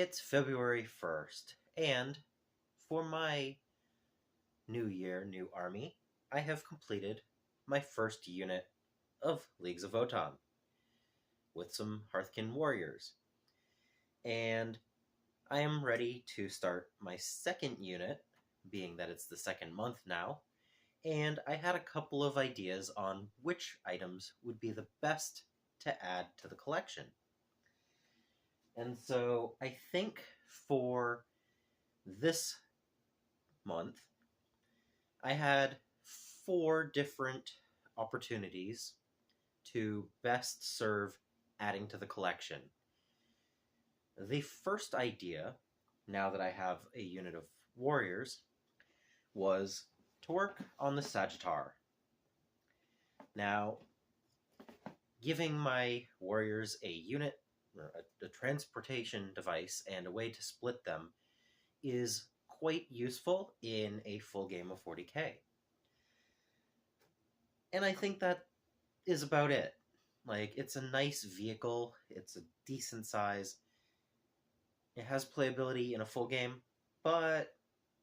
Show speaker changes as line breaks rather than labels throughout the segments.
It's February 1st, and for my new year, new army, I have completed my first unit of Leagues of Votann with some Hearthguard warriors. And I am ready to start my second unit, being that it's the second month now, and I had a couple of ideas on which items would be the best to add to the collection. And so I think for this month, I had 4 different opportunities to best serve adding to the collection. The first idea, now that I have a unit of warriors, was to work on the Sagittar. Now, giving my warriors a unit, or a transportation device, and a way to split them is quite useful in a full game of 40k. And I think that is about it. Like, it's a nice vehicle, it's a decent size, it has playability in a full game, but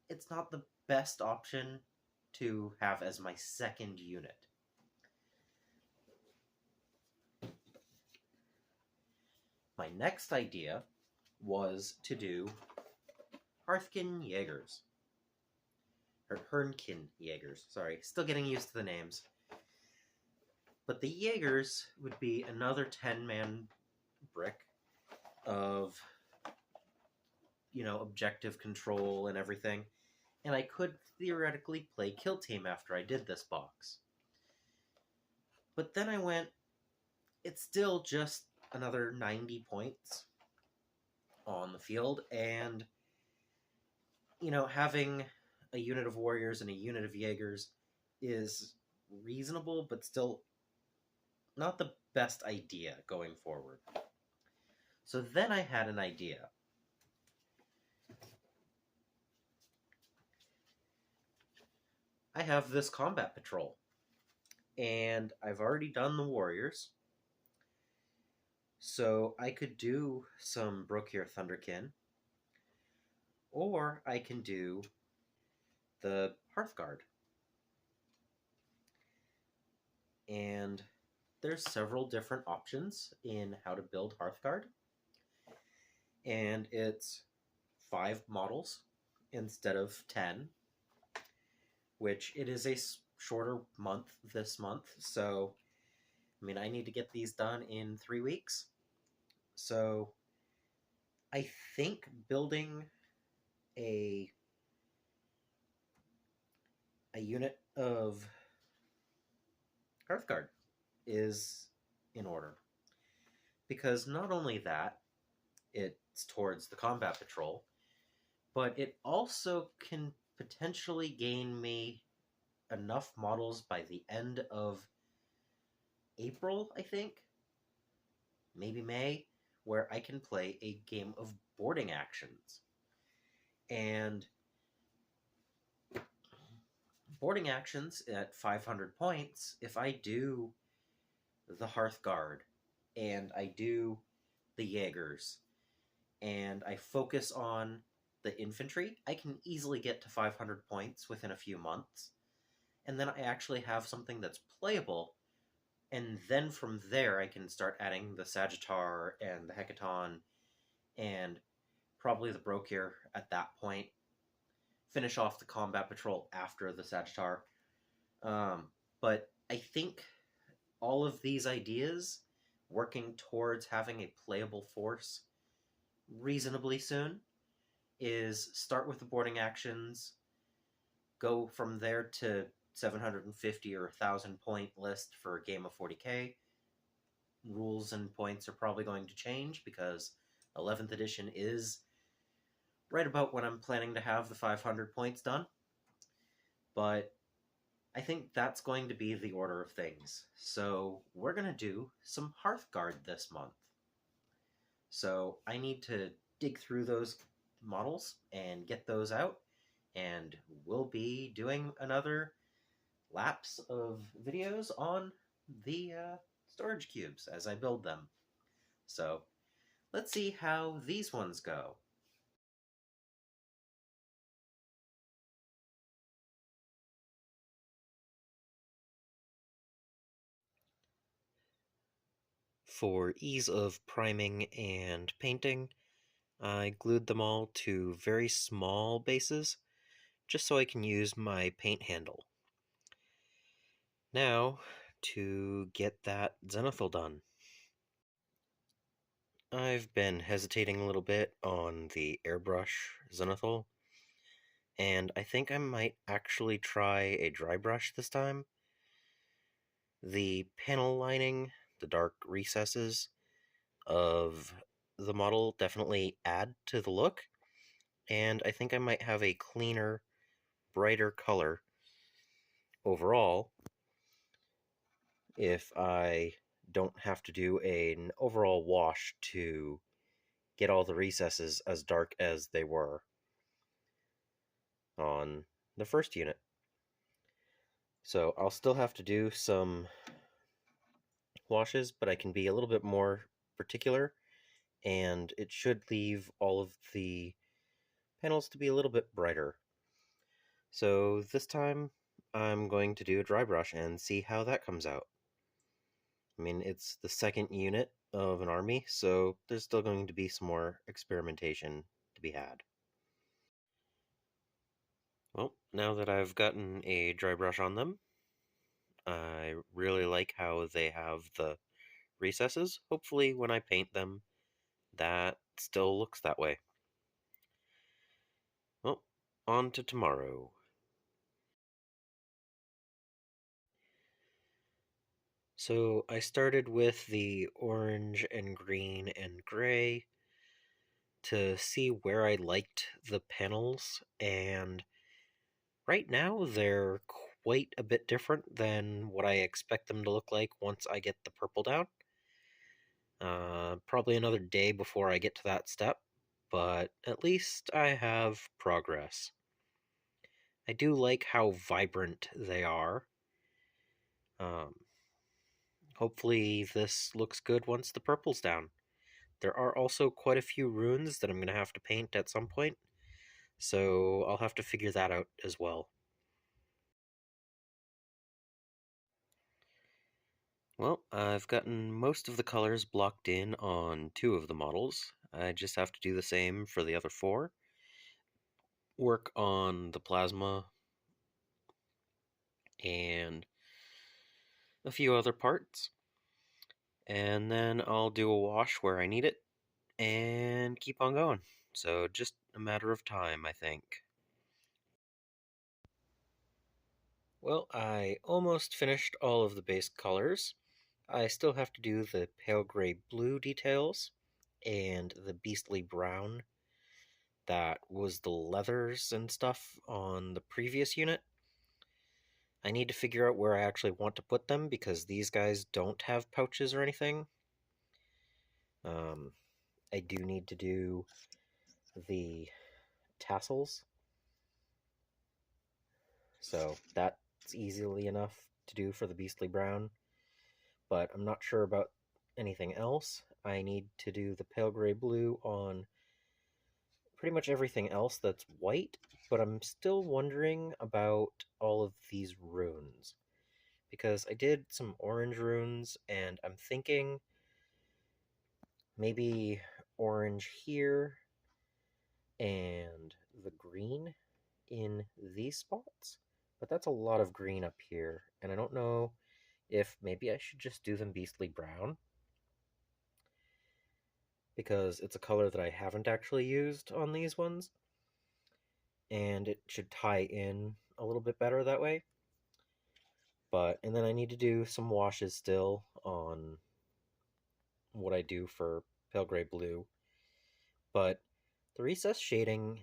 it's not the best option to have as my second unit. My next idea was to do Hearthguard Jaegers. Or Hearthguard Jaegers, sorry. Still getting used to the names. But the Jaegers would be another 10-man brick of, objective control and everything. And I could theoretically play Kill Team after I did this box. But then I went, it's still just another 90 points on the field, and having a unit of warriors and a unit of Jaegers is reasonable, but still not the best idea going forward. So then I had an idea. I have this combat patrol, and I've already done the warriors, so I could do some Drukhari Thunderkin, or I can do the Hearthguard. And there's several different options in how to build Hearthguard, and it's 5 models instead of 10, which it is a shorter month this month, so I need to get these done in 3 weeks. So I think building a unit of Hearthguard is in order. Because not only that, it's towards the combat patrol, but it also can potentially gain me enough models by the end of April, I think, maybe May, where I can play a game of boarding actions. And boarding actions at 500 points, if I do the Hearthguard, and I do the Jaegers, and I focus on the infantry, I can easily get to 500 points within a few months. And then I actually have something that's playable, and then from there I can start adding the Sagittar and the Hecaton and probably the Drukhari at that point. Finish off the combat patrol after the Sagittar. But I think all of these ideas working towards having a playable force reasonably soon is start with the boarding actions, go from there to 750 or 1,000 point list for a game of 40k. Rules and points are probably going to change because 11th edition is right about when I'm planning to have the 500 points done. But I think that's going to be the order of things. So we're going to do some Hearthguard this month. So I need to dig through those models and get those out, and we'll be doing another lapse of videos on the storage cubes as I build them. So let's see how these ones go. for ease of priming and painting, I glued them all to very small bases, just so I can use my paint handle. Now, to get that zenithal done. I've been hesitating a little bit on the airbrush zenithal, and I think I might actually try a dry brush this time. The panel lining, the dark recesses of the model definitely add to the look, and I think I might have a cleaner, brighter color overall if I don't have to do an overall wash to get all the recesses as dark as they were on the first unit. So I'll still have to do some washes, but I can be a little bit more particular, and it should leave all of the panels to be a little bit brighter. So this time I'm going to do a dry brush and see how that comes out. I mean, it's the second unit of an army, so there's still going to be some more experimentation to be had. Well, now that I've gotten a dry brush on them, I really like how they have the recesses. Hopefully when I paint them, that still looks that way. Well, on to tomorrow. So I started with the orange and green and gray to see where I liked the panels, and right now they're quite a bit different than what I expect them to look like once I get the purple down. Probably another day before I get to that step, but at least I have progress. I do like how vibrant they are. Um, Hopefully this looks good once the purple's down. There are also quite a few runes that I'm going to have to paint at some point, so I'll have to figure that out as well. Well, I've gotten most of the colors blocked in on 2 of the models. I just have to do the same for the other 4. Work on the plasma and a few other parts. And then I'll do a wash where I need it and keep on going. So just a matter of time, I think. Well, I almost finished all of the base colors. I still have to do the pale gray blue details and the beastly brown that was the leathers and stuff on the previous unit. I need to figure out where I actually want to put them because these guys don't have pouches or anything. I do need to do the tassels, so that's easily enough to do for the beastly brown, but I'm not sure about anything else. I need to do the pale gray blue on pretty much everything else that's white, but I'm still wondering about all of these runes, because I did some orange runes, and I'm thinking maybe orange here and the green in these spots, but that's a lot of green up here, and I don't know if maybe I should just do them beastly brown, because it's a color that I haven't actually used on these ones, and it should tie in a little bit better that way. And then I need to do some washes still on what I do for pale gray blue, but the recess shading,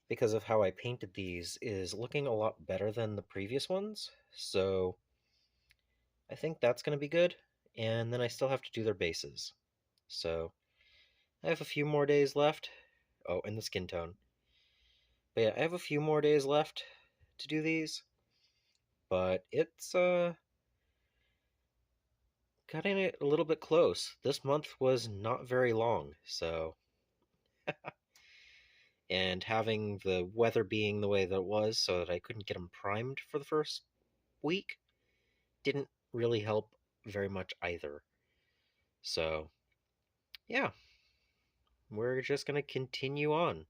because of how I painted these, is looking a lot better than the previous ones, so I think that's going to be good, and then I still have to do their bases. So I have a few more days left. Oh, and the skin tone. But yeah, I have a few more days left to do these, but it's cutting it a little bit close. This month was not very long, so and having the weather being the way that it was so that I couldn't get them primed for the first week didn't really help very much either. So, yeah, we're just going to continue on.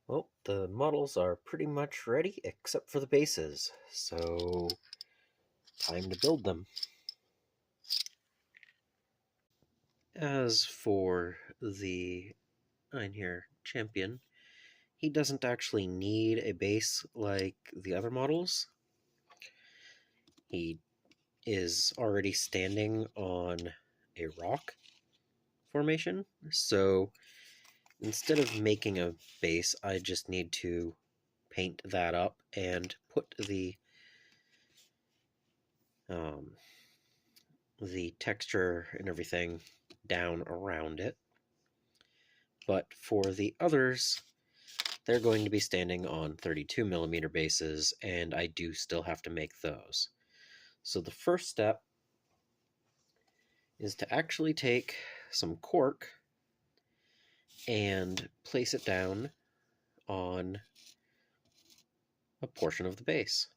Well, the models are pretty much ready except for the bases, so time to build them. As for the Einherjar champion, he doesn't actually need a base like the other models. He is already standing on a rock formation, so instead of making a base, I just need to paint that up and put the texture and everything down around it. But for the others, they're going to be standing on 32mm bases, and I do still have to make those. So the first step is to actually take some cork and place it down on a portion of the base.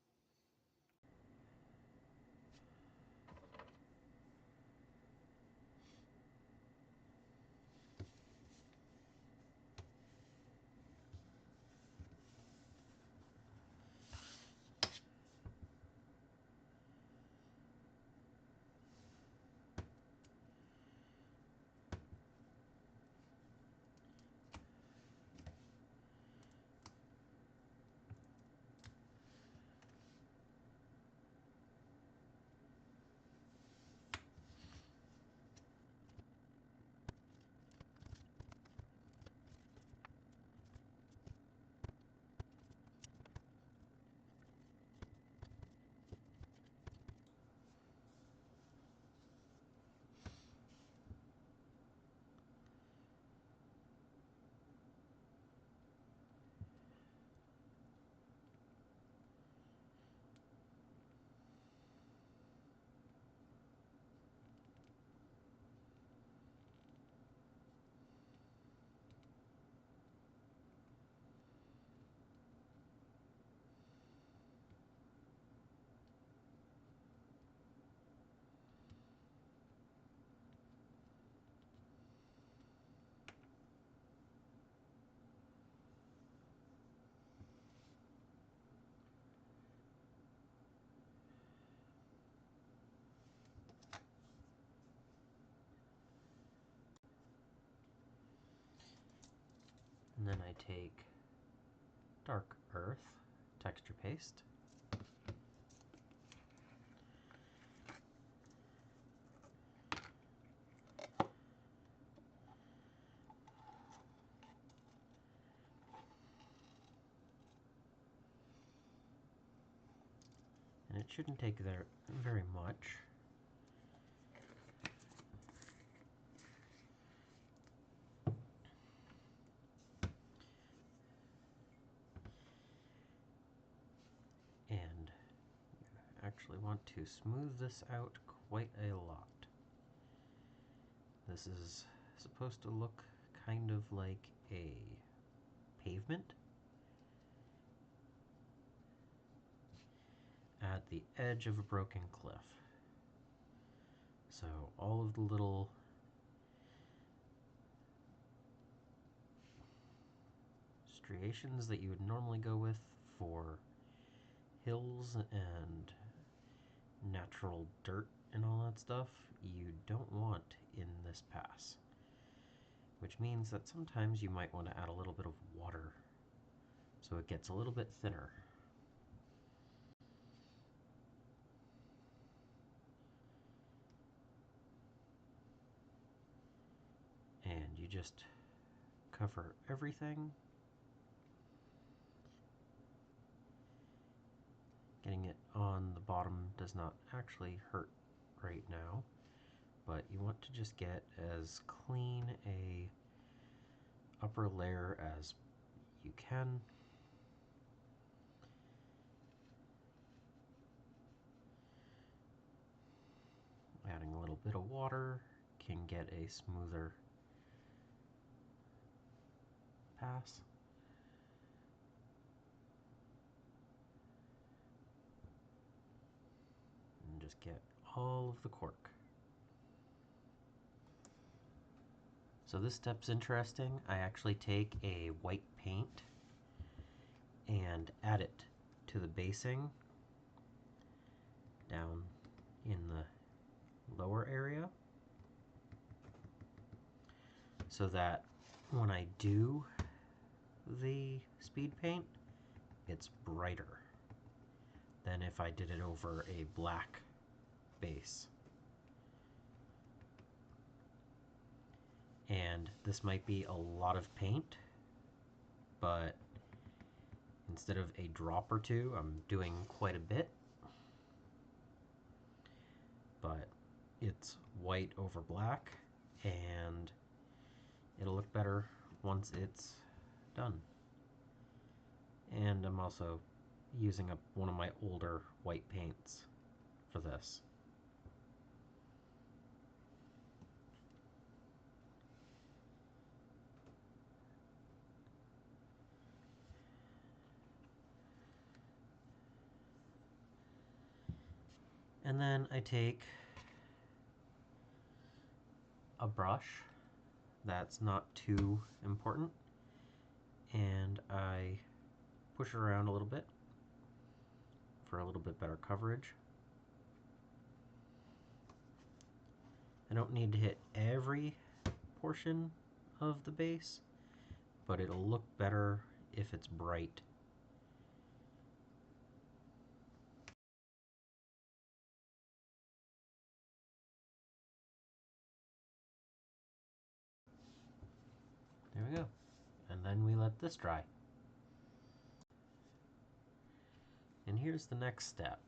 And then I take dark earth texture paste, and it shouldn't take there very much. And you actually want to smooth this out quite a lot. This is supposed to look kind of like a pavement at the edge of a broken cliff. So all of the little striations that you would normally go with for hills and natural dirt and all that stuff, you don't want in this pass. Which means that sometimes you might want to add a little bit of water so it gets a little bit thinner. And you just cover everything. Getting it on the bottom does not actually hurt right now, but you want to just get as clean a upper layer as you can. Adding a little bit of water can get a smoother pass. And just get all of the cork. So this step's interesting. I actually take a white paint and add it to the basing down in the lower area, so that when I do the speed paint, it's brighter than if I did it over a black base. And this might be a lot of paint, but instead of a drop or two, I'm doing quite a bit. But it's white over black, and it'll look better once it's done. And I'm also using up one of my older white paints for this. And then I take a brush that's not too important, and I push it around a little bit for a little bit better coverage. I don't need to hit every portion of the base, but it'll look better if it's bright. There we go. And then we let this dry. And here's the next step.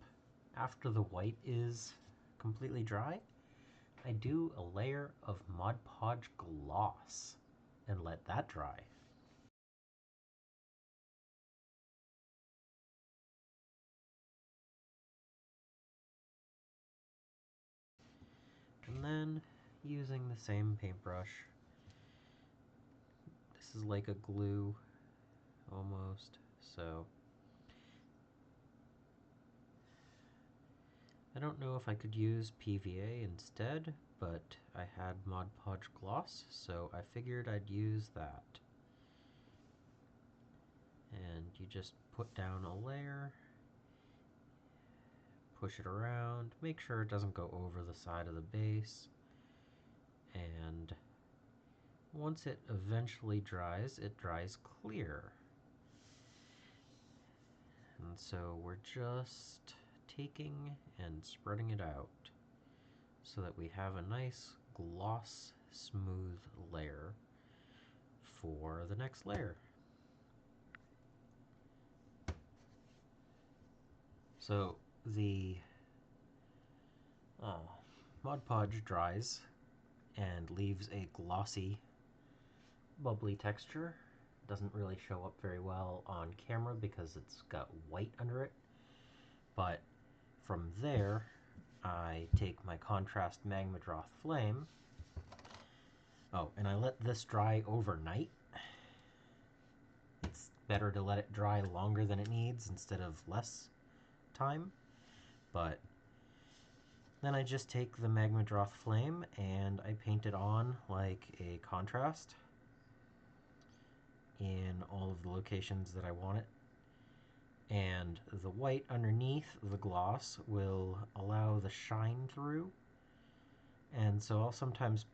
After the white is completely dry, I do a layer of Mod Podge gloss and let that dry. And then, using the same paintbrush, this is like a glue almost, so I don't know if I could use PVA instead, but I had Mod Podge gloss, so I figured I'd use that. And you just put down a layer, push it around, make sure it doesn't go over the side of the base, and once it eventually dries, it dries clear. And so we're just taking and spreading it out so that we have a nice gloss smooth layer for the next layer. So the Mod Podge dries and leaves a glossy, bubbly texture. Doesn't really show up very well on camera because it's got white under it. But from there, I take my contrast Magmadroth Flame. Oh, and I let this dry overnight. It's better to let it dry longer than it needs instead of less time. But then I just take the Magmadroth Flame and I paint it on like a contrast in all of the locations that I want it. And the white underneath the gloss will allow the shine through. And so I'll sometimes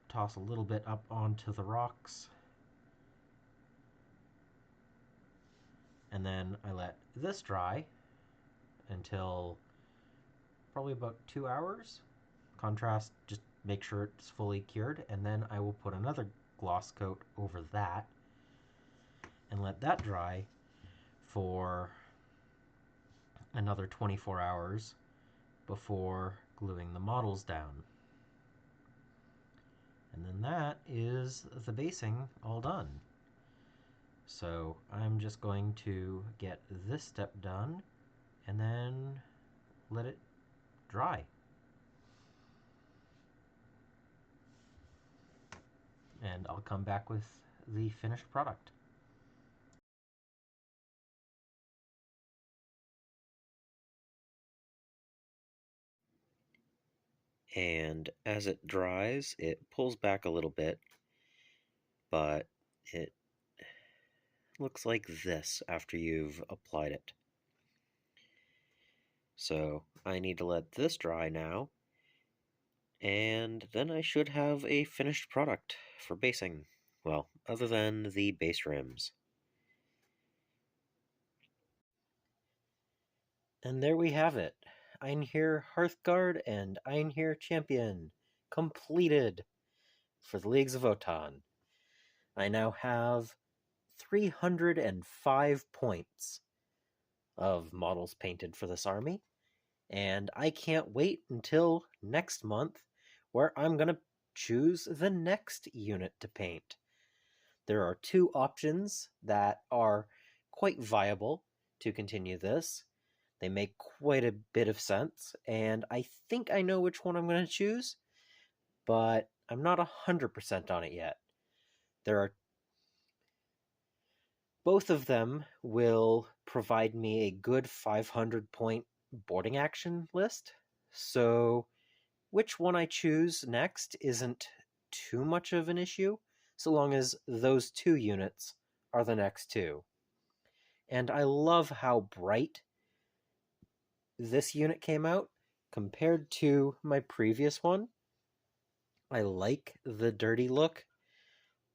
toss a little bit up onto the rocks. And then I let this dry until probably about 2 hours. Contrast, just make sure it's fully cured, and then I will put another gloss coat over that and let that dry for another 24 hours before gluing the models down. And then that is the basing all done. So I'm just going to get this step done and then let it dry. and I'll come back with the finished product. And as it dries, it pulls back a little bit, but it looks like this after you've applied it. So I need to let this dry now, and then I should have a finished product for basing. Well, other than the base rims. And there we have it. Einherjar Hearthguard and Einherjar Champion completed for the Leagues of Votann. I now have 305 points of models painted for this army, and I can't wait until next month where I'm going to choose the next unit to paint. There are two options that are quite viable to continue this. They make quite a bit of sense, and I think I know which one I'm going to choose, but I'm not 100% on it yet. Both of them will provide me a good 500 point boarding action list, so which one I choose next isn't too much of an issue, so long as those two units are the next two. And I love how bright this unit came out compared to my previous one. I like the dirty look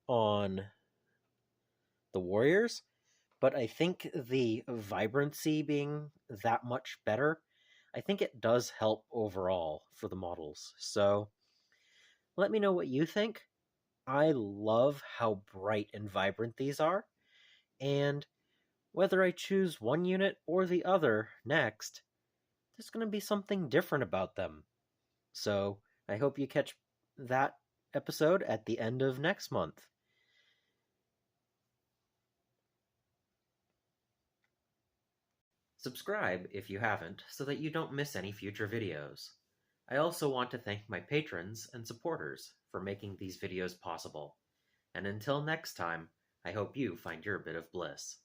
on the warriors, but I think the vibrancy being that much better, I think it does help overall for the models. So let me know what you think. I love how bright and vibrant these are, and whether I choose one unit or the other next, there's going to be something different about them. So I hope you catch that episode at the end of next month. Subscribe if you haven't so that you don't miss any future videos. I also want to thank my patrons and supporters for making these videos possible. And until next time, I hope you find your bit of bliss.